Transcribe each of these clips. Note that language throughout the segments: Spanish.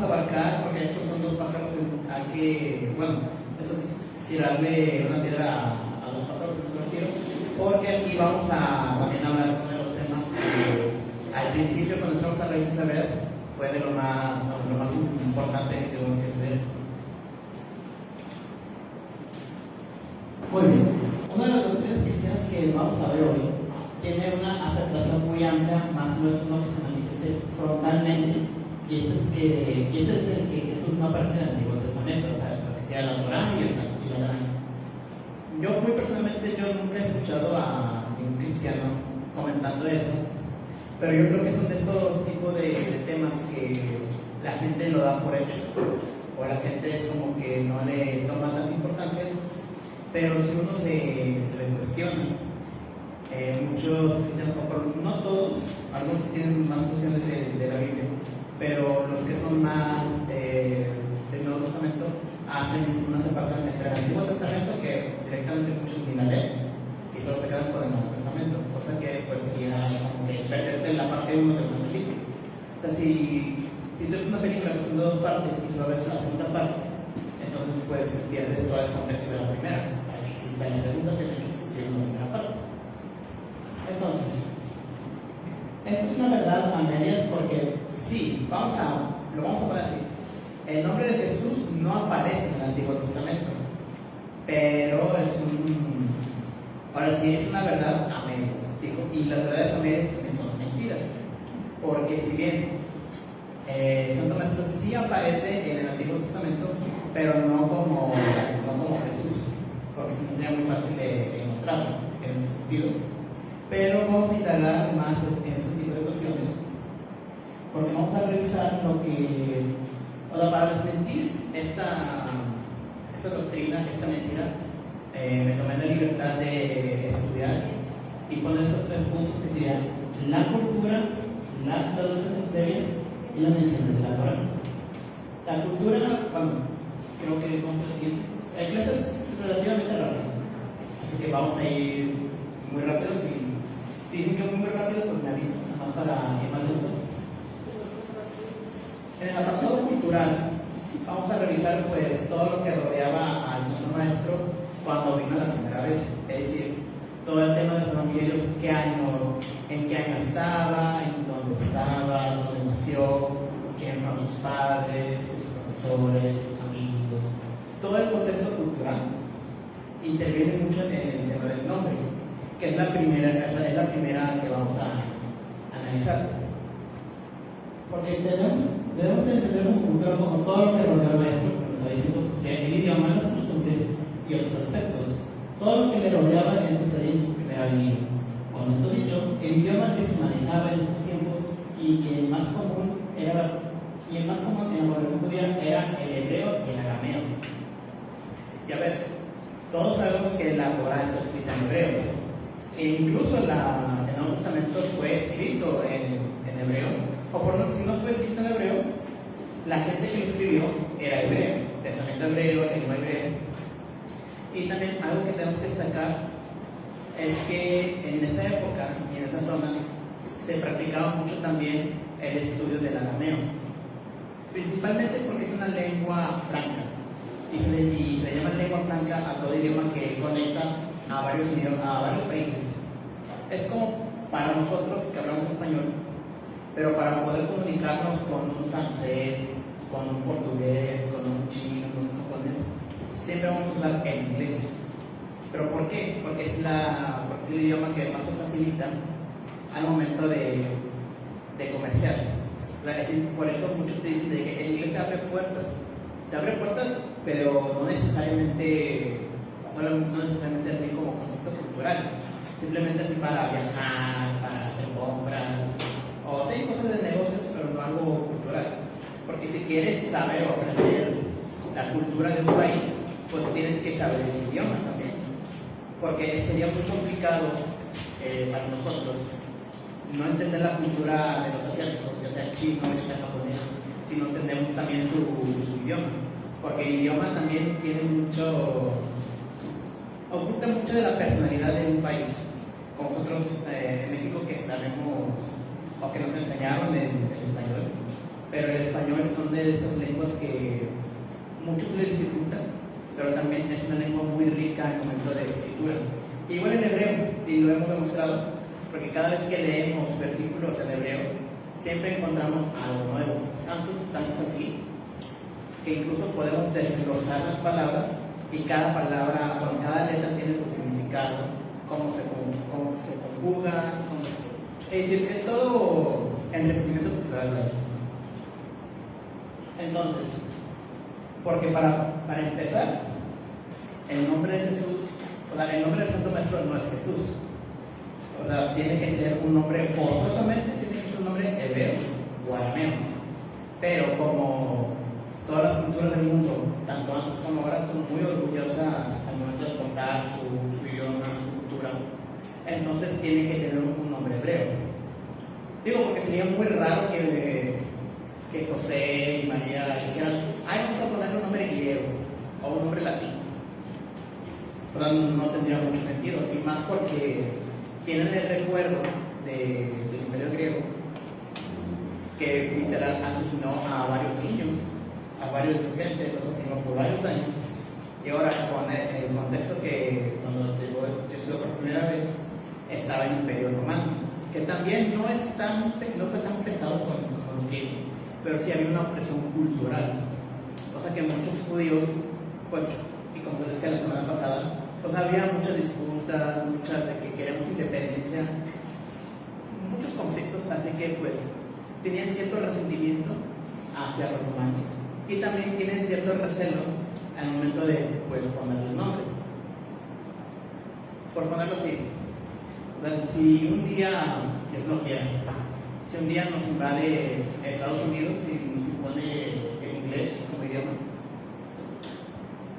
abarcar, porque estos son dos pájaros, hay que, bueno, eso es tirarle una piedra a los pájaros, no los tiro, porque aquí vamos a también hablar de los temas que al principio cuando entramos a Raíces Saberes fue de lo más importante que tuvimos que estudiar. Muy bien, una de las doctrinas cristianas que vamos a ver hoy tiene una aceptación muy amplia, más no es uno que se manifieste frontalmente, y este es el que Jesús no aparece en el Antiguo Testamento, o sea, la profecía de la Torá y la Gran. Yo muy personalmente yo nunca he escuchado a ningún cristiano comentando eso, pero yo creo que son de esos tipos de temas que la gente lo da por hecho, o la gente es como que no le toma tanta importancia, pero si uno se le cuestiona, muchos cristianos, no todos, algunos sí tienen más cuestiones de la Biblia, pero los que son más del Nuevo Testamento hacen una separación entre el Antiguo Testamento, que directamente muchos ni la leen y solo se quedan con el Nuevo Testamento, cosa que pues sería como que perderte en la parte 1 de una película. O sea, si tú ves una película que son de dos partes y solo ves la segunda parte, entonces pues pierdes todo el contexto de la primera. Para que exista la segunda, tiene que existir una primera parte. Entonces, esto es una verdad a medias porque sí, lo vamos a poner así. El nombre de Jesús no aparece en el Antiguo Testamento, pero ahora sí es una verdad a medias. Y las verdades a medias también son mentiras, porque si bien Santo Maestro sí aparece en el Antiguo Testamento, pero no como Jesús, porque si no sería muy fácil de encontrarlo en ese sentido. Pero vamos a indagar más en ese tipo de cuestiones, porque vamos a revisar lo que, para desmentir esta doctrina, esta mentira, me tomé la libertad de estudiar y poner estos tres puntos que serían la cultura, las traducciones previas y las menciones de la Torá. La cultura, bueno, creo que vamos a seguir. El clase es relativamente rápido, así que vamos a ir muy rápido. Si dicen que es muy rápido, pues me avisan, nada más para ir más lento. En el apartado cultural, vamos a revisar pues todo lo que rodeaba al Santo Maestro cuando vino la primera vez, es decir, todo el tema de los evangelios, en qué año estaba, en dónde estaba, dónde nació, quiénes fueron sus padres, sus profesores, sus amigos, todo el contexto cultural interviene mucho en el tema del nombre, que es la primera que vamos a analizar. Porque debemos de entender un cultura como todo lo que rodea al maestro, como está diciendo, el idioma, las costumbres y otros aspectos. Todo lo que le rodeaba en estaría en su primera venida. Con esto dicho, el idioma que se manejaba en estos tiempos y que el más común en la población judía era el hebreo y el arameo. Y a ver, todos sabemos que la Torá está escrita en hebreo, e incluso el Nuevo Testamento fue escrito en hebreo, o por lo menos si no fue escrito en hebreo, la gente que lo escribió era hebreo, pensamiento hebreo, lengua hebreo. Y también algo que tenemos que destacar es que en esa época y en esa zona se practicaba mucho también el estudio del arameo, principalmente porque es una lengua franca y se llama lengua franca a todo idioma que conecta a varios países. Es como para nosotros que hablamos español, pero para poder comunicarnos con un francés, con un portugués, con un chino, con un japonés, siempre vamos a usar el inglés. ¿Pero por qué? Porque es el idioma que más nos facilita al momento de comerciar. Por eso muchos te dicen que el inglés te abre puertas, pero no necesariamente así como contexto cultural, simplemente así para viajar, para hacer compras, o sí, cosas de negocios, pero no algo cultural. Porque si quieres saber o aprender la cultura de un país, pues tienes que saber el idioma también, porque sería muy complicado para nosotros no entender la cultura de los asiáticos, ya sea chino, ya sea japonés, si no entendemos también su idioma, porque el idioma también oculta mucho de la personalidad de un país, como nosotros en México, que sabemos o que nos enseñaron el español, pero el español son de esas lenguas que muchos les dificulta, pero también es una lengua muy rica en el momento de escritura. Igual en hebreo, y lo hemos demostrado, porque cada vez que leemos versículos en hebreo, siempre encontramos algo nuevo. Tantos así, que incluso podemos desglosar las palabras, y cada palabra, con cada letra tiene su significado, cómo se conjuga, es decir, es todo enriquecimiento cultural. Entonces, porque para empezar, el nombre de Jesús, o sea, el nombre del Santo Maestro no es Jesús. O sea, tiene que ser un nombre, forzosamente tiene que ser un nombre hebreo o arameo. Pero como todas las culturas del mundo, tanto antes como ahora, son muy orgullosas al momento de contar su idioma, su cultura, entonces tiene que tener un nombre hebreo. Digo, porque sería muy raro que José y María dijeran, ay, vamos a ponerle un nombre griego o un nombre latino. O sea, no tendría mucho sentido, y más porque tienen el recuerdo del Imperio griego, que literal asesinó a varios niños, a varios insurgentes, los oprimió por varios años. Y ahora, con el contexto que cuando llegó Jesús por primera vez, estaba el Imperio Romano, que también no fue tan pesado con los griegos, pero sí había una opresión cultural, cosa que muchos judíos, pues, y como se decía la semana pasada, pues había muchas disputas, muchas de que queremos independencia, muchos conflictos, así que pues tenían cierto resentimiento hacia los romanos, y también tienen cierto recelo al momento de pues ponerle el nombre. Por ponerlo así, si un día, Dios no quiera, si un día nos invade Estados Unidos y nos impone el inglés como idioma,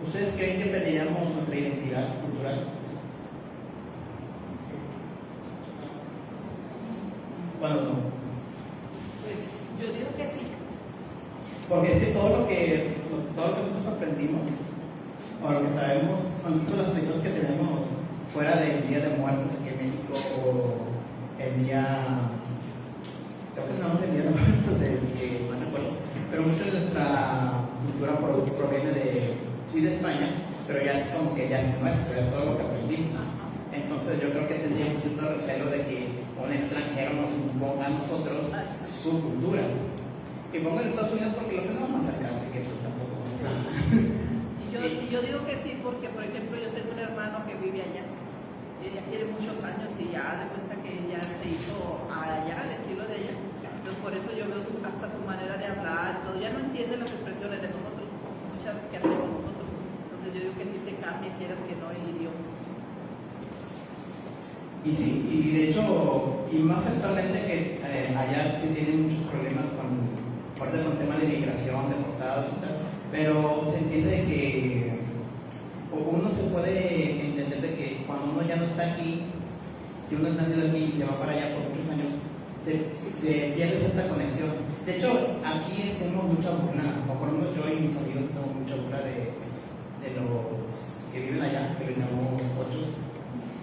¿ustedes creen que perderíamos nuestra identidad cultural? ¿Cuándo no? Pues yo digo que sí. Porque es que todo lo que nosotros aprendimos, o lo que sabemos, incluso las tradiciones que tenemos fuera del Día de Muertos aquí en México, o el día, creo que no es el Día de Muertos no me acuerdo, pero mucho de nuestra cultura proviene de España, pero ya es como que ya es nuestro, ya es todo lo que aprendimos. Entonces yo creo que tendríamos cierto recelo de que un extranjero nos imponga a nosotros su cultura. Y pongo en Estados Unidos porque lo tenemos más cerca, así que eso tampoco está. Yo digo que sí, porque por ejemplo yo tengo un hermano que vive allá. Ella tiene muchos años y ya de cuenta que ella se hizo allá al estilo de ella. Entonces por eso yo veo hasta su manera de hablar, todo. Ya no entiende las expresiones de nosotros, muchas que hacemos nosotros. Entonces yo digo que sí te cambia, quieras que no, el idioma. Y sí, y de hecho, y más actualmente que allá sí tienen muchos problemas con temas de migración, deportados y tal, pero se entiende de que uno se puede entender de que cuando uno ya no está aquí, si uno es nacido aquí y se va para allá por muchos años, se pierde cierta conexión. De hecho, aquí hacemos mucha burla, o por lo menos yo y mis amigos hacemos mucha burla de los que viven allá, que les llamamos pochos,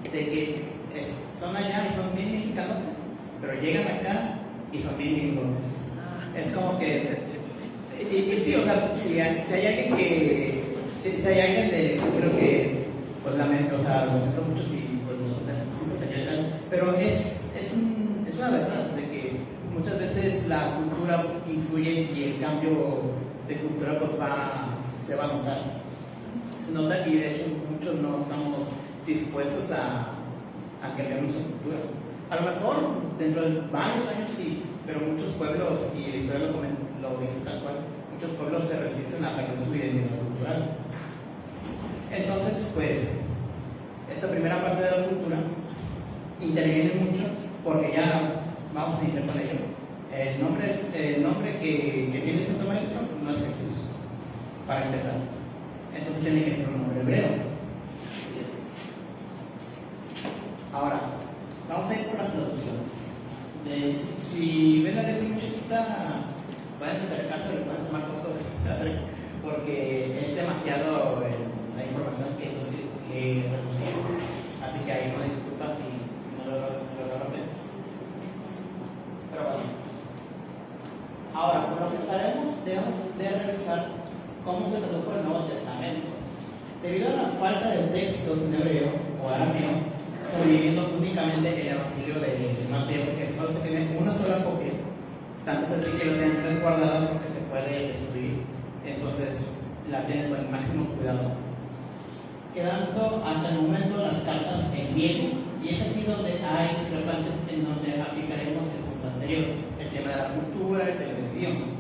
de que son allá y son bien mexicanos, pero llegan acá y son bien gringotes. Es como que, y sí, o sea, si hay alguien que, si hay alguien de, creo que, pues lamento, o sea, lo siento mucho si, pues, no se cayó tal, pero es una verdad de que muchas veces la cultura influye y el cambio de cultura pues se va a notar. Se nota y de hecho muchos no estamos dispuestos a cambiar nuestra cultura. A lo mejor dentro de varios años sí, pero muchos pueblos, y la historia lo dice tal cual, muchos pueblos se resisten a perder su identidad cultural. Entonces, pues, esta primera parte de la cultura interviene mucho porque ya vamos a iniciar con ello. El nombre que tiene Santo Maestro no es Jesús, para empezar. Entonces tiene que ser un nombre hebreo. Ahora, vamos a ir por las traducciones. Si ven la letra muy chiquita, pueden acercarse, pueden tomar fotos, porque es demasiado la información que reducir. Así que ahí no disculpa si no lo ver. Pero bueno. Ahora, por lo que cómo se tradujo el Nuevo Testamento. Debido a la falta de textos en hebreo o arameo, sobreviviendo únicamente el Evangelio de Mateo, que solo se tiene una sola copia, tanto es así que lo tienen resguardado porque se puede destruir, entonces la tienen con el máximo cuidado. Quedando hasta el momento las cartas en griego, y es aquí donde hay discrepancias en donde aplicaremos el punto anterior, el tema de la cultura, el tema del idioma.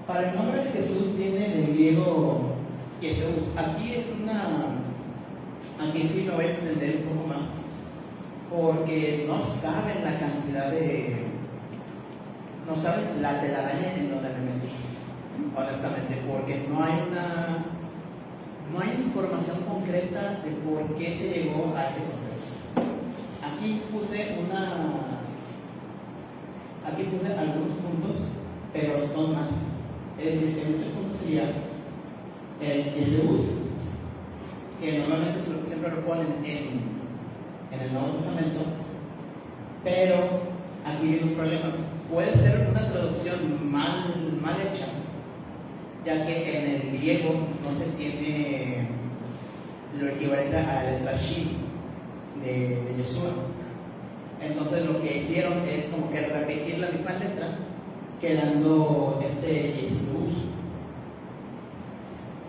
Para el nombre de Jesús viene del griego Jesús. Aquí sí lo voy a extender un poco más, porque no saben la cantidad no saben la telaraña en donde me metí, honestamente, porque no hay información concreta de por qué se llegó a ese concepto. Aquí puse algunos puntos, pero son más. Es decir, en este punto sería el Jesús, que normalmente siempre lo ponen en el Nuevo Testamento, pero aquí viene un problema. Puede ser una traducción mal hecha, ya que en el griego no se tiene lo equivalente a la letra Shi de Yeshua. Entonces lo que hicieron es como que repetir la misma letra, quedando Jesús.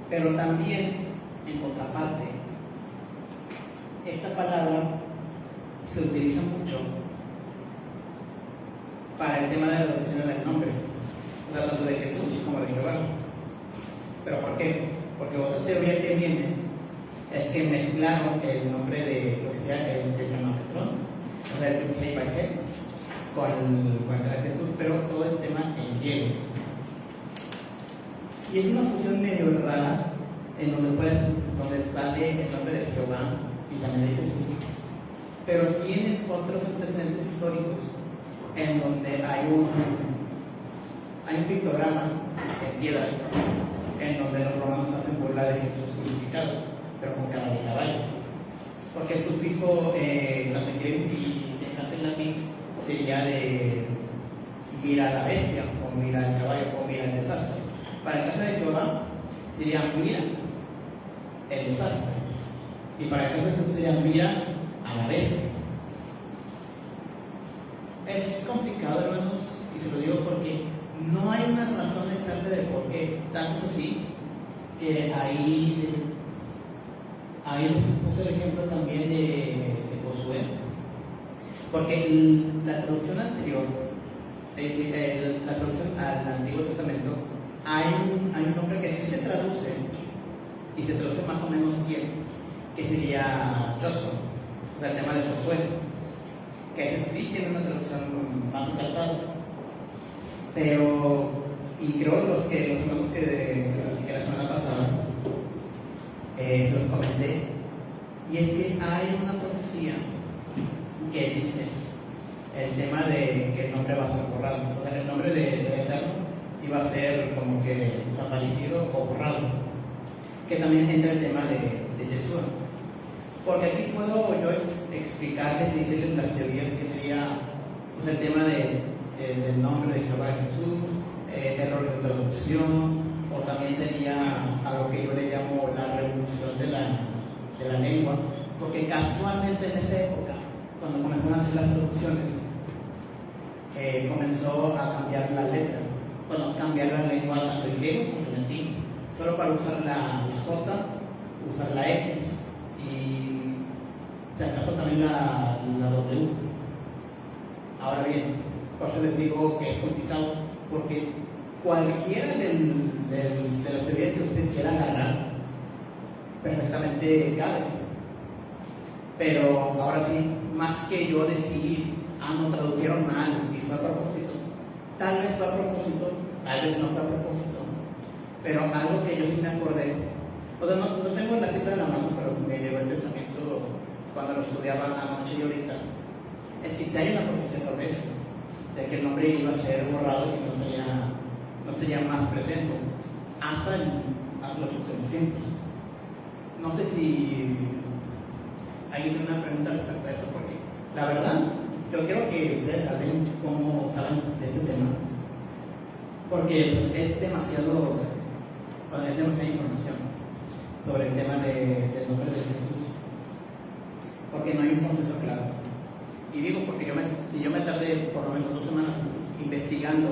Pero también, en contraparte, esta palabra se utiliza mucho para el tema de la doctrina del nombre, o sea, tanto de Jesús como de Jehová. ¿Pero por qué? Porque otra teoría que viene es que mezclaron el nombre de lo que sea el Yamapetrón, o sea, el Yahweh, con el de Jesús, pero todo el tema en griego. Y es una fusión medio rara en donde sale el nombre de Jehová y también de Jesús, pero tienes otros antecedentes históricos en donde hay un pictograma en piedra en donde los romanos hacen burla de Jesús crucificado, pero con cara de caballo, porque el sufijo tanto en griego y en latín sería de mira a la bestia, o mira al caballo, o mira el desastre. Para el caso de Jehová sería mira el desastre, y para el caso de Jesús sería mira a la bestia. Es complicado, hermanos, y se lo digo porque no hay una razón exacta de por qué. Tanto es así que ahí les puse el ejemplo también de Josué, porque la traducción anterior, es decir, la traducción al Antiguo Testamento, hay un nombre que sí se traduce, y se traduce más o menos bien, que sería Joshua, o sea, el tema de Josué, que ese sí tiene una traducción más acertada. Pero, y creo los hermanos que la semana pasada se los comenté, y es que hay una profecía que dice el tema de que el nombre va a ser borrado, o sea, el nombre del Eterno iba a ser como que desaparecido o borrado, que también entra el tema de Yeshua. Porque aquí puedo yo explicarles y decirles las teorías que sería pues, el tema del nombre de Jehová Jesús, errores de traducción, o también sería a lo que yo le llamo la revolución de la lengua, porque casualmente en esa época, cuando comenzaron a hacer las traducciones, comenzó a cambiar la letra, cambiar la lengua tanto en griego como en latín, solo para usar la J, usar la X y si acaso también la W. Ahora bien, por eso les digo que es complicado, porque cualquiera de las teorías que usted quiera agarrar, perfectamente cabe. Pero ahora sí, más que yo decir, no tradujeron mal, y fue a propósito, tal vez fue a propósito, tal vez no fue a propósito, pero algo que yo sí me acordé, o sea, no tengo la cita en la mano, pero me llegó el pensamiento cuando lo estudiaba anoche y ahorita, es que si hay una profecía sobre eso, de que el nombre iba a ser borrado y no sería más presente hasta los últimos tiempos. No sé si alguien tiene una pregunta respecto a eso, porque la verdad, yo quiero que ustedes saben cómo saben de este tema, porque pues, es demasiado, demasiada información sobre el tema del nombre de Jesús, porque no hay un consenso claro. Y digo porque si yo me tardé por lo menos 2 semanas investigando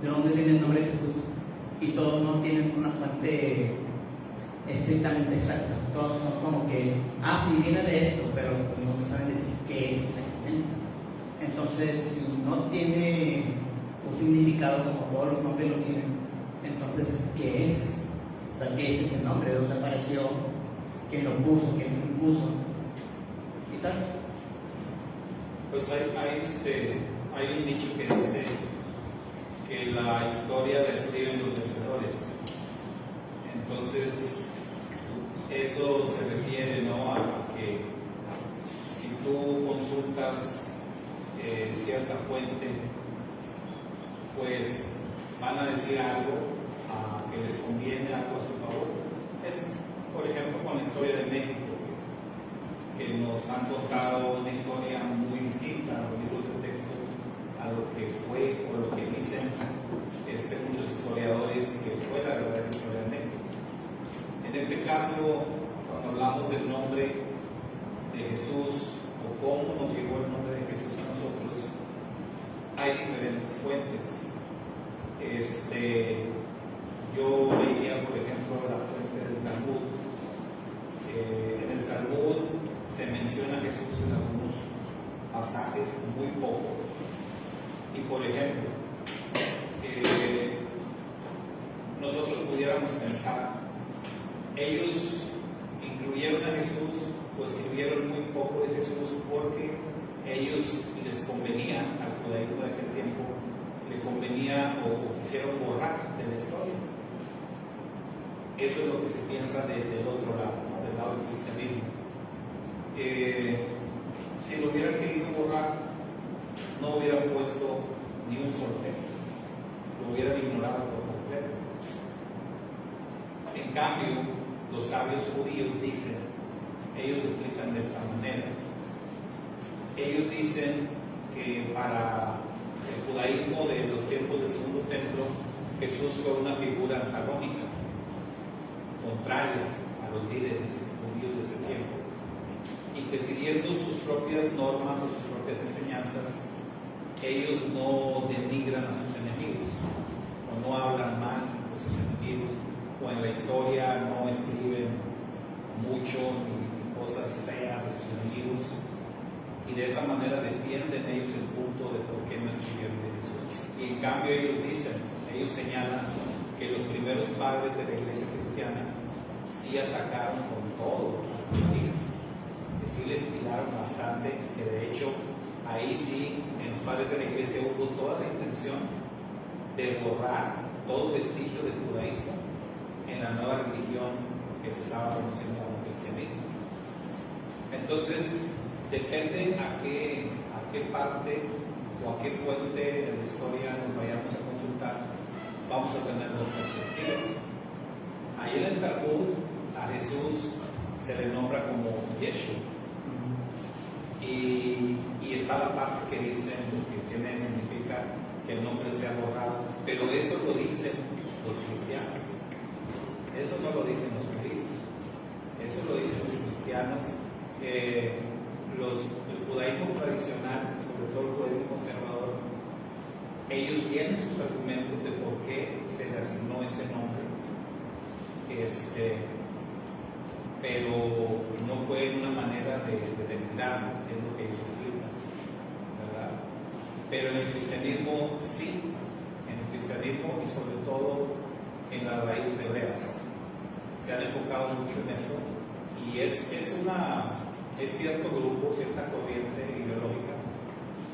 de dónde viene el nombre de Jesús, y todos no tienen una fuente estrictamente exacta, todos son como que, sí, viene de esto, pero no saben decir qué es exactamente. Entonces, si no tiene un significado como todos los nombres lo tienen, entonces, ¿qué es? O sea, ¿qué es ese nombre? ¿De dónde apareció? ¿Quién lo puso? ¿Quién lo impuso? ¿Y tal? Pues hay un dicho que dice que la historia la escriben los vencedores. Entonces, eso se refiere, ¿no?, a que si tú consultas cierta fuente, pues van a decir algo que les conviene, algo a su favor. Es, por ejemplo, con la historia de México, que nos han contado una historia muy distinta a lo que dice el texto, a lo que fue o lo que dicen muchos historiadores que fue la verdadera historia de México. En este caso, cuando hablamos del nombre de Jesús o cómo nos llegó el nombre de Jesús a nosotros, hay diferentes fuentes. Yo leía, por ejemplo, la fuente del Talmud. En el Talmud se menciona a Jesús en algunos pasajes, muy poco. Y por ejemplo, nosotros pudiéramos pensar, ellos incluyeron a Jesús o escribieron muy poco de Jesús porque ellos les convenía, al judaísmo de aquel tiempo, le convenía o quisieron borrar de la historia. Eso es lo que se piensa del otro lado, ¿no?, del lado del cristianismo. Si lo hubieran querido borrar, no hubieran puesto ni un solo texto, lo hubieran ignorado por completo. En cambio, los sabios judíos dicen, ellos lo explican de esta manera. Ellos dicen que para el judaísmo de los tiempos del Segundo Templo, Jesús fue una figura antagónica, contraria a los líderes judíos de ese tiempo, y que siguiendo sus propias normas o sus propias enseñanzas, ellos no denigran a sus enemigos, o no hablan mal de sus enemigos, o en la historia no escriben mucho ni cosas feas de sus enemigos, y de esa manera defienden ellos el punto de por qué no escribieron de Jesús. Y en cambio ellos señalan que los primeros padres de la iglesia cristiana sí atacaron con todo al judaísmo, que sí les tiraron bastante, y que de hecho ahí sí, en los padres de la iglesia hubo toda la intención de borrar todo vestigio del judaísmo en la nueva religión que se estaba conociendo como cristianismo. Entonces, depende a qué parte o a qué fuente de la historia nos vayamos a consultar, vamos a tener dos perspectivas. Ahí en el Talmud a Jesús se le nombra como Yeshua, y está la parte que dicen que significa que el nombre sea borrado, pero eso lo dicen los cristianos, eso no lo dicen los judíos, eso lo dicen los cristianos. El judaísmo tradicional, sobre todo el judaísmo conservador, ellos tienen sus argumentos de por qué se le asignó ese nombre, pero no fue una manera de denigrar, es lo que ellos explican, ¿verdad? Pero en el cristianismo sí, en el cristianismo y sobre todo en las raíces hebreas se han enfocado mucho en eso, y es cierto grupo, cierta corriente ideológica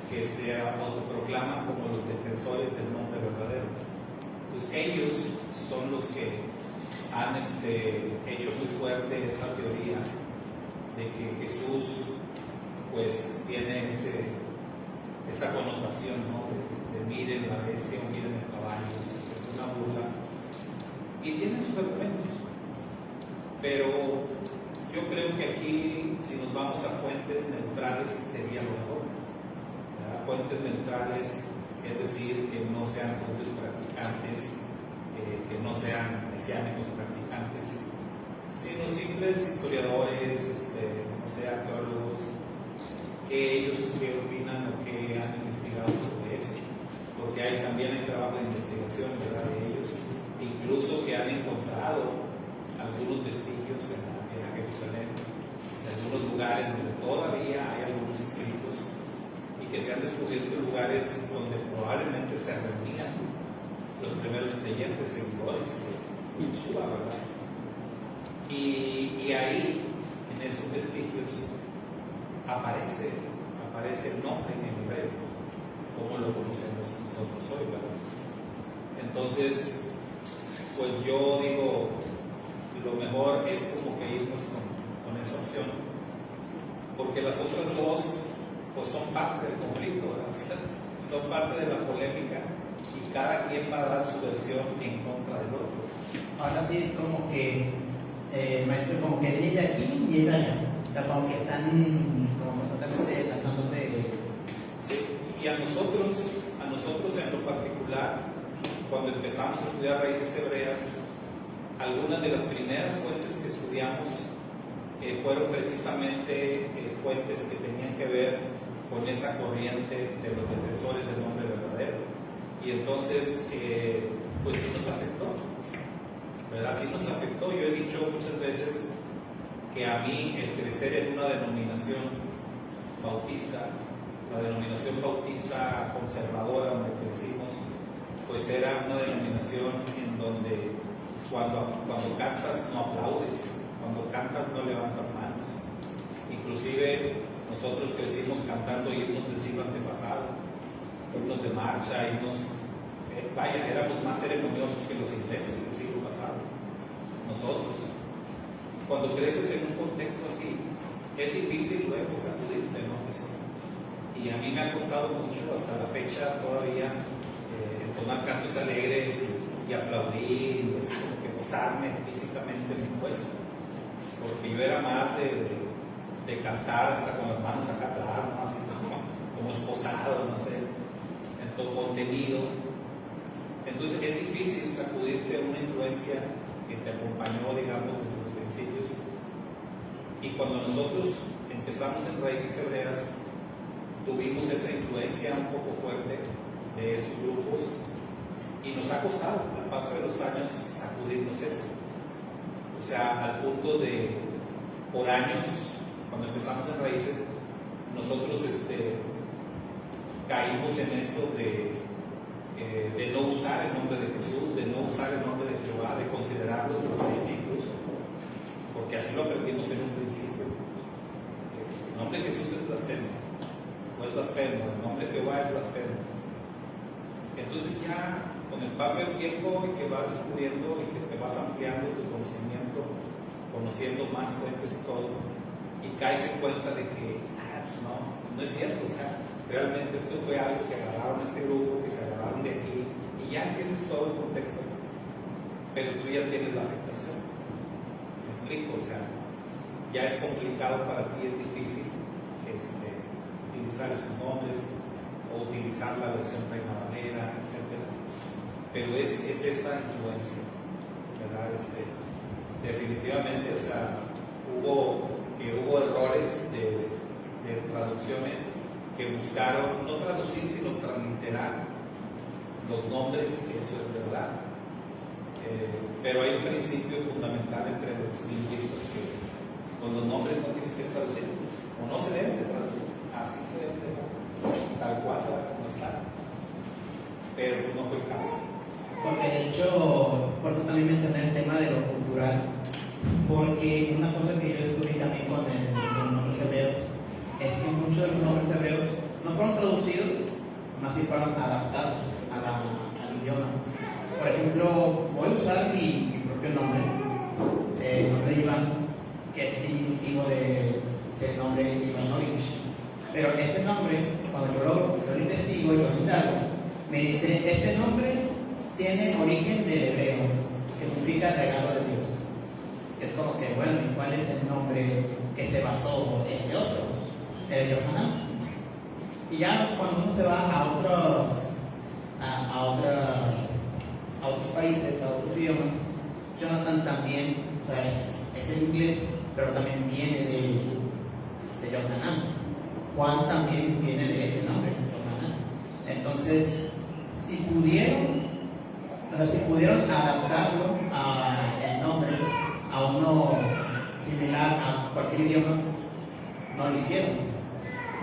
que se autoproclaman como los defensores del nombre verdadero. Pues ellos son los que han hecho muy fuerte esa teoría de que Jesús pues tiene esa connotación, ¿no?, de miren la bestia o miren el caballo, es una burla, y tienen sus argumentos, pero yo creo que aquí, si nos vamos a fuentes neutrales, sería lo mejor, ¿verdad? Fuentes neutrales, es decir, que no sean propios practicantes que no sean mesiánicos practicantes, sino simples historiadores, no sé, arqueólogos, que ellos qué opinan o qué han investigado sobre eso, porque hay también el trabajo de investigación, ¿verdad?, de ellos, incluso que han encontrado algunos vestigios en Jerusalén, en algunos lugares donde todavía hay algunos escritos y que se han descubierto lugares donde probablemente se reunían los primeros creyentes, seguidores de Yeshua, ¿verdad? Y ahí, en esos vestigios, aparece el nombre en hebreo, como lo conocemos nosotros hoy, ¿verdad? Entonces, pues yo digo, lo mejor es como que irnos con esa opción, porque las otras dos pues son parte del conflicto, ¿verdad? Son parte de la polémica y cada quien va a dar su versión en contra del otro. Ahora sí es como que, maestro, como que ella de aquí y ella de allá. O sea, como que están como constantemente lanzándose. Sí, y a nosotros en lo particular, cuando empezamos a estudiar raíces hebreas, algunas de las primeras fuentes que estudiamos fueron precisamente fuentes que tenían que ver con esa corriente de los defensores del nombre verdadero. Y entonces, pues sí nos afectó, ¿verdad? Sí nos afectó. Yo he dicho muchas veces que a mí el crecer en una denominación bautista, la denominación bautista conservadora donde crecimos, pues era una denominación en donde cuando cantas no aplaudes, cuando cantas no levantas manos. Inclusive nosotros crecimos cantando himnos del siglo antepasado, himnos de marcha, himnos, éramos más ceremoniosos que los ingleses del siglo pasado, nosotros. Cuando creces en un contexto así, es difícil luego sacudirte, ¿no? Y a mí me ha costado mucho hasta la fecha todavía tomar cantos alegres y aplaudir, y así como que gozarme físicamente me cuesta, porque yo era más de cantar hasta con las manos acá atrás, ¿no? Así como esposado, no sé, en todo contenido. Entonces es difícil sacudirte una influencia que te acompañó, digamos, desde los principios. Y cuando nosotros empezamos en Raíces Hebreas, tuvimos esa influencia un poco fuerte de esos grupos y nos ha costado al paso de los años sacudirnos eso. O sea, al punto de, por años, cuando empezamos en Raíces, nosotros caímos en eso de no usar el nombre de Jesús, de no usar el nombre de Jehová, de considerarlos blasfemia incluso, porque así lo aprendimos en un principio. El nombre de Jesús es blasfemia, no es blasfemo, el nombre de Jehová es blasfemo. Entonces ya con el paso del tiempo y que vas descubriendo y que te vas ampliando tu conocimiento, conociendo más fuentes y todo, y caes en cuenta de que pues no es cierto, o sea, realmente esto fue algo que agarraron a este grupo, que se agarraron de aquí, y ya tienes todo el contexto, pero tú ya tienes la afectación. ¿Me explico? O sea, ya es complicado para ti, es difícil utilizar esos nombres o utilizar la versión Reina Valera, etc. Pero es esa influencia, ¿verdad? Definitivamente, o sea, hubo errores de traducciones que buscaron no traducir sino transliterar los nombres, eso es verdad, pero hay un principio fundamental entre los lingüistas que con los nombres no tienes que traducir o no se deben de traducir, así se deben de tal cual no está, pero no fue el caso. Porque de hecho, por eso también mencioné el tema de lo cultural, porque una cosa que yo descubrí también con los nombres hebreos es que muchos de los nombres hebreos no fueron traducidos, más si fueron adaptados al idioma. Por ejemplo, voy a usar mi propio nombre, el nombre Iván, que es diminutivo del nombre Ivanovich. Pero ese nombre, cuando yo lo investigo y lo indago, me dice, este nombre tiene origen del hebreo, que significa regalo de Dios. Es como que, bueno, ¿y cuál es el nombre que se basó ese otro? El de Yohanan. Y ya cuando uno se va a otros países, a otros idiomas, Jonathan también, o sea, es en inglés, pero también viene de Johanan. Juan también viene de ese nombre, Johanan. Entonces, si pudieron adaptarlo el nombre a uno similar a cualquier idioma, no lo hicieron.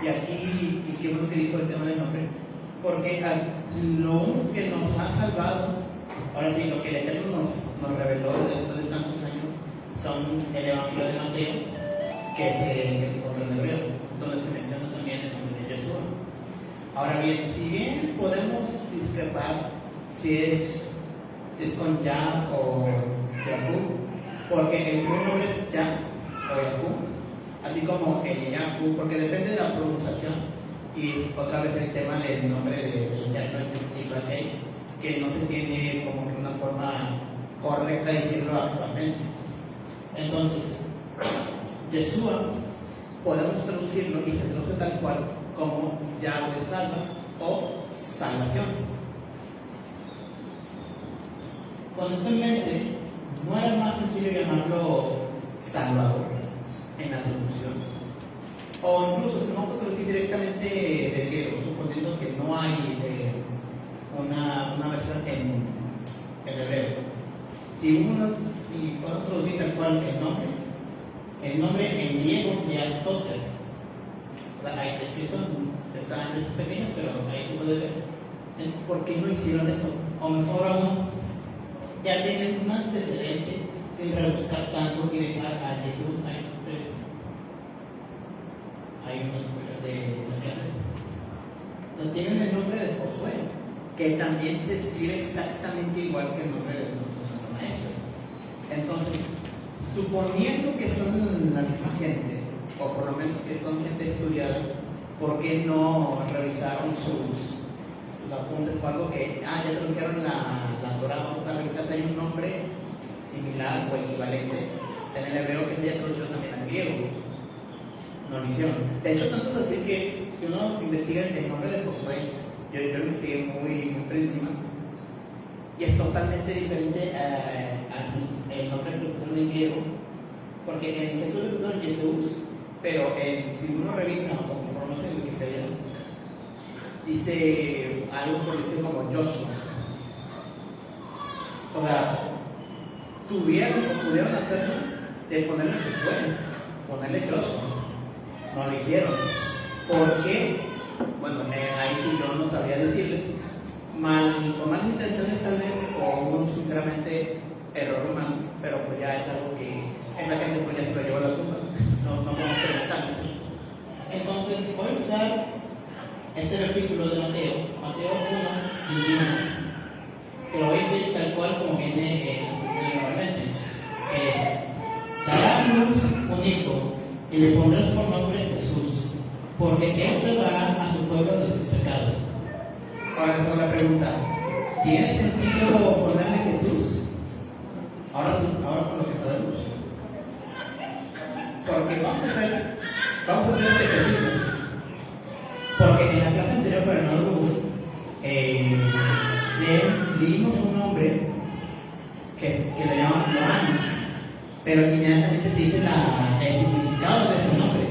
Y aquí, y qué bueno que dijo el tema del nombre, porque lo único que nos ha salvado, ahora sí, lo que el Eterno nos reveló después de tantos años, son el Evangelio de Mateo, que se encontró en hebreo, donde se menciona también el nombre de Jesús. Ahora bien, si bien podemos discrepar si es con Ya o Yahu, porque el primer nombre es Ya o Yahu, así como el Yahu, porque depende de la pronunciación, y otra vez el tema del nombre de Yahweh y Ibrahim, que no se tiene como que una forma correcta de decirlo actualmente. Entonces, Yeshua podemos traducirlo y se traduce tal cual como Yahweh salva o salvación. Con esto en mente, no era más sencillo llamarlo Salvador en la traducción, o incluso si no puedo traducir directamente del griego, suponiendo que no hay una versión en hebreo. Si podemos traducir tal cual el nombre en griego sería Soter. O sea, ahí está escrito, está en letras pequeñas, pero ahí se puede ver. ¿Por qué no hicieron eso? O mejor aún, ya tienen un antecedente sin rebuscar tanto y dejar a Jesús ahí. Hay una superior de la clase. No tienen el nombre de Josué, que también se escribe exactamente igual que el nombre de nuestro Santo Maestro. Entonces, suponiendo que son la misma gente, o por lo menos que son gente estudiada, ¿por qué no revisaron sus apuntes o algo que, ya tradujeron la Torah, vamos a revisar si hay un nombre similar o equivalente en el hebreo que se haya traducido también al griego? No lo hicieron. De hecho, tanto es así que si uno investiga el nombre de Josué, yo lo investigué muy por encima, y es totalmente diferente al nombre que pusieron en griego, porque en Jesús le pusieron Jesús, pero si uno revisa o conoce en Wikipedia, dice algo por el estilo como Joshua. O sea, pudieron hacerlo de ponerle Josué, ponerle Joshua. No lo hicieron. ¿Por qué? Bueno, ahí sí yo no sabría decirles. Con malas intenciones tal vez, o un sinceramente error humano, pero pues ya es algo que esa gente pues ya se lo llevó a la tumba. No podemos preguntar. Entonces, voy a usar este versículo de Mateo 1:21, que lo voy a decir tal cual como viene normalmente. Dará a luz un hijo y le pondrás por nombre Jesús, porque él salvará a su pueblo de sus pecados. Ahora tengo la pregunta: ¿tiene sentido ponerle Jesús? Ahora con lo que sabemos. Porque vamos a hacer este ejercicio. Porque en la clase anterior, pero no lo hubo, leímos un nombre que lo llaman Joan, pero inmediatamente te dice el significado de ese nombre,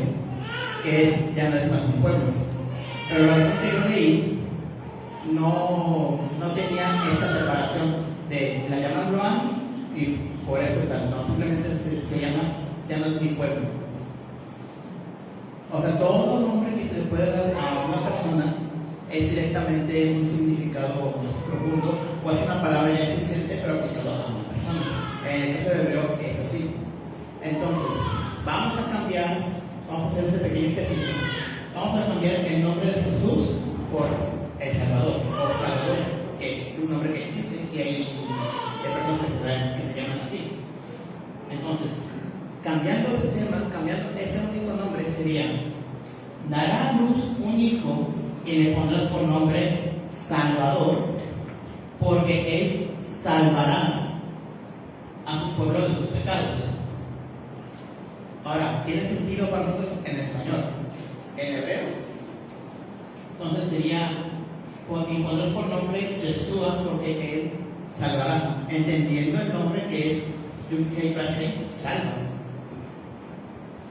que es ya no es más un pueblo. Pero la versión que yo leí no tenía esa separación de la llaman Joan y por eso tal, no, simplemente se llama ya no es mi pueblo. O sea, todo nombre que se le puede dar a una persona es directamente un significado más profundo, o es una palabra ya existente pero aplicada a una persona. En el caso de hebreo es así. Entonces, vamos a hacer este pequeño ejercicio. Vamos a cambiar el nombre de Jesús por El Salvador, o Salvador, que es un nombre que existe y hay personas que se llaman así. Entonces, cambiando ese tema, cambiando ese único nombre, sería: dará a luz un hijo y le pondrás por nombre Salvador, porque él salvará a su pueblo de sus pecados. Ahora, ¿tiene sentido para nosotros en español? En hebreo. Entonces sería: y pondrás por nombre Yeshua, porque él salvará, entendiendo el nombre que es Yud-Heh-Vav-Heh, salva.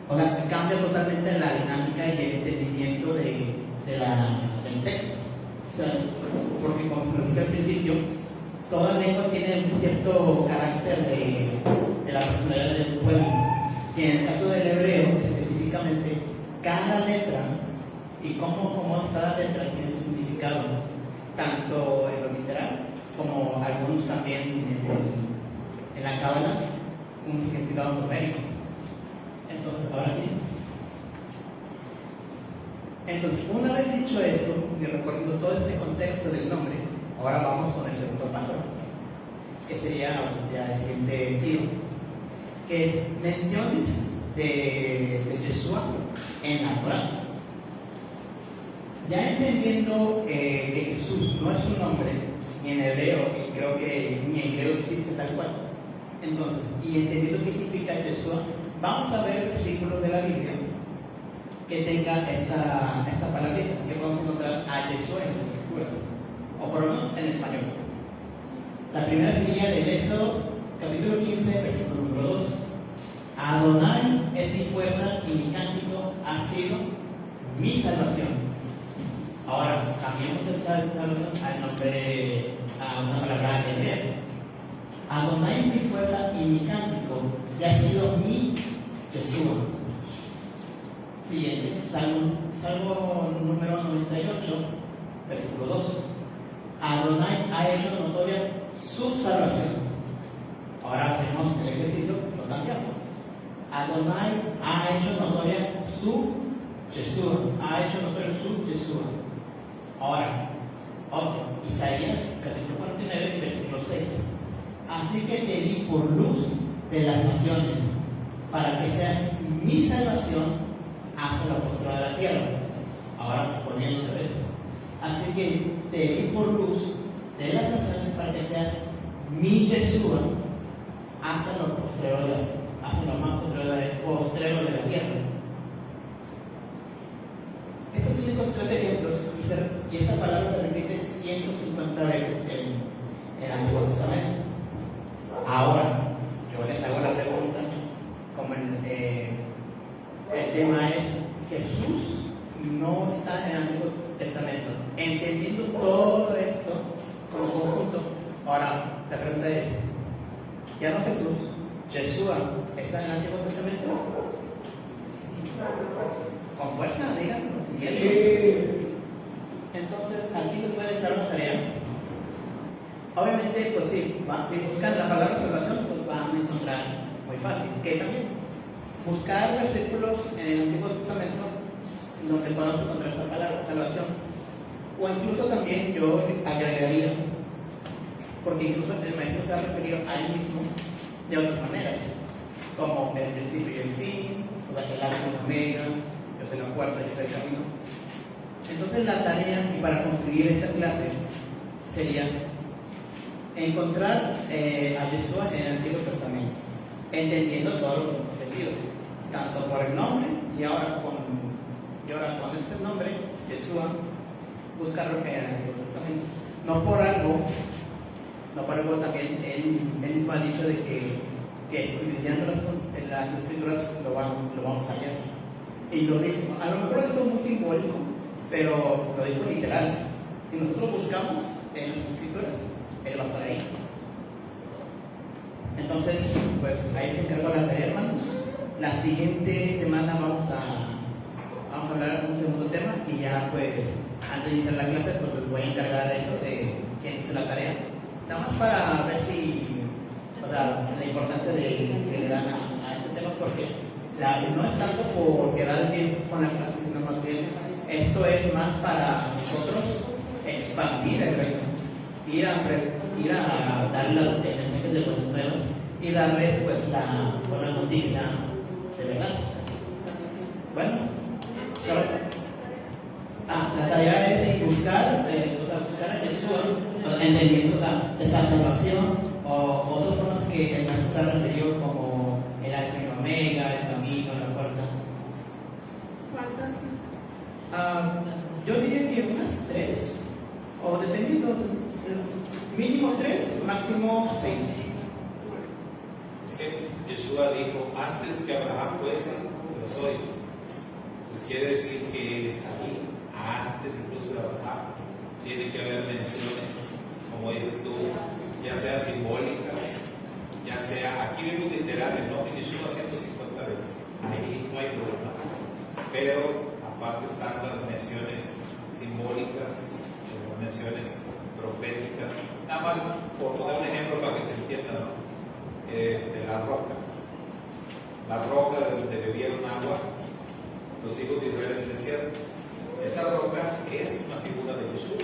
O sea, cambia totalmente la dinámica y el entendimiento del texto. O sea, porque como se lo dije al principio, toda lengua tiene un cierto carácter de la personalidad del pueblo. Y en el caso del hebreo, específicamente, cada letra y cómo cada letra tiene su significado, tanto en lo literal como algunos también en la cábala, un significado numérico. Entonces, ahora sí. Entonces, una vez dicho esto, y recorriendo todo este contexto del nombre, ahora vamos con el segundo paso, que sería ya el siguiente tiro, que es menciones de Yeshua en la Torah. Ya entendiendo que Jesús no es un nombre, ni en hebreo, y creo que ni en griego existe tal cual, entonces, y entendiendo qué significa Yeshua, vamos a ver versículos de la Biblia que tenga esta palabrita, que podemos encontrar a Yeshua en las escrituras, o por lo menos en español. La primera sería del Éxodo, capítulo 15, versículo número 2. Adonai es mi fuerza y mi cántico ha sido mi salvación. Ahora, cambiemos esta salvación al nombre, a una palabra hebrea. Adonai es mi fuerza y mi cántico y ha sido mi Yeshua. Siguiente, Salmo número 98, versículo 2. Adonai ha hecho notoria su salvación. Ahora hacemos el ejercicio, lo cambiamos. Adonai ha hecho notoria su Yeshua. Ha hecho notoria su Yeshua. Ahora, otro, Isaías, capítulo 49, versículo 6. Así que te di por luz de las naciones, para que seas mi salvación hasta la postura de la tierra. Ahora, volviendo otra vez. Así que te di por luz de las naciones para que seas mi Yeshua hasta lo más postrero de la tierra. Estos únicos tres ejemplos, y esta palabra se repite 150 veces en el Antiguo Testamento. Ahora, yo les hago la pregunta, como el tema es, Jesús no está en el Antiguo Testamento. Entendiendo todo esto como conjunto, ahora la pregunta es, ¿ya no Jesús, Yeshua, está en el Antiguo Testamento? Con fuerza, digan. Sí. Entonces, aquí les voy a dejar una tarea. Obviamente, pues sí, si buscan la palabra salvación, pues van a encontrar muy fácil. Que también buscar versículos en el Antiguo Testamento donde podamos encontrar esta palabra, salvación. O incluso también yo agregaría, porque incluso el maestro se ha referido a él mismo de otras maneras, como el principio y el fin, o sea, el alfa y la omega, yo soy la puerta, yo soy el camino. Entonces la tarea, y para concluir esta clase, sería encontrar a Yeshua en el Antiguo Testamento, entendiendo todo lo que hemos repetido, tanto por el nombre y ahora con este nombre, Yeshua, buscarlo en el Antiguo Testamento. No por algo también él mismo ha dicho de que estudiando las escrituras lo vamos a hallar. Y lo dijo, a lo mejor esto es muy simbólico, pero lo dijo literal. Si nosotros buscamos en las escrituras, él va a estar ahí. Entonces, pues ahí te encargo la tarea, hermanos. La siguiente semana vamos a hablar de un segundo tema y ya pues antes de iniciar la clase pues les voy a encargar eso de quién hizo la tarea. Nada más para ver si, o sea, la importancia que le dan a este tema, porque no es tanto por quedar bien con la clase, sino más bien esto es más para nosotros expandir el reino, ir a dar las mensajes de buenos nuevos y darles pues la buena noticia de verdad. Bueno, la tarea es buscar a Jesús, entendiendo esa salvación o otras formas que el maestro se ha referido como el alfa y el omega, el camino, la puerta. ¿Cuántas citas? Yo diría que unas 3, o dependiendo, mínimo 3. máximo 6. Es que Yeshua dijo, antes que Abraham fuese, yo soy. Pues quiere decir que está ahí, antes incluso de Abraham. Tiene que haber menciones, como dices tú, ya sea simbólicas, ya sea, aquí vemos literal el nombre de Yeshua 150 veces, ahí no hay problema. Pero aparte están las menciones simbólicas, las menciones proféticas. Nada más por poner un ejemplo para que se entienda, ¿no? La roca de donde bebieron agua los hijos de Israel en el desierto. Esa roca es una figura de Yeshua.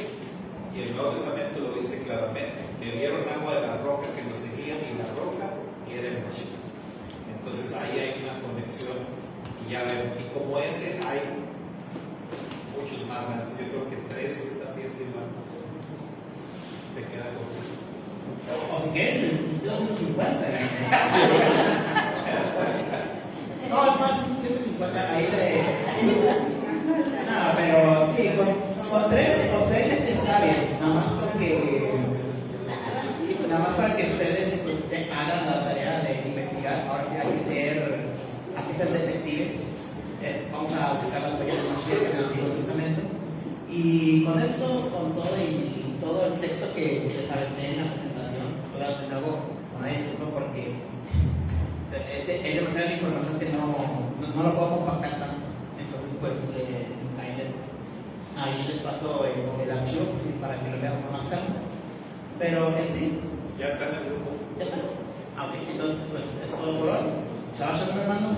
Y el Nuevo Testamento lo dice claramente. Bebieron agua de la roca que los seguían y la roca era el Mashiach. Entonces ahí hay una conexión. Y ya ven, y como ese hay muchos más grandes. Yo creo que 3 también se queda con ¿O qué? 250. No, es más, 150. Ahí le. No, pero sí, con 3 o 6 está bien. Nada más para que ustedes pues, hagan la tarea de investigar. Ahora sí hay que ser detectives. Vamos a buscar las huellas de Mashiach en el Antiguo Testamento. Y con esto, con todo y todo el texto que les aventé en la presentación, luego una disculpa porque es demasiada información que no lo puedo compactar tanto. Entonces, pues ahí les paso el archivo para que lo vean con más calma. Pero sí. Ya está en el grupo. Ya está. Ok, entonces, pues es todo por hoy. Chao, hermanos.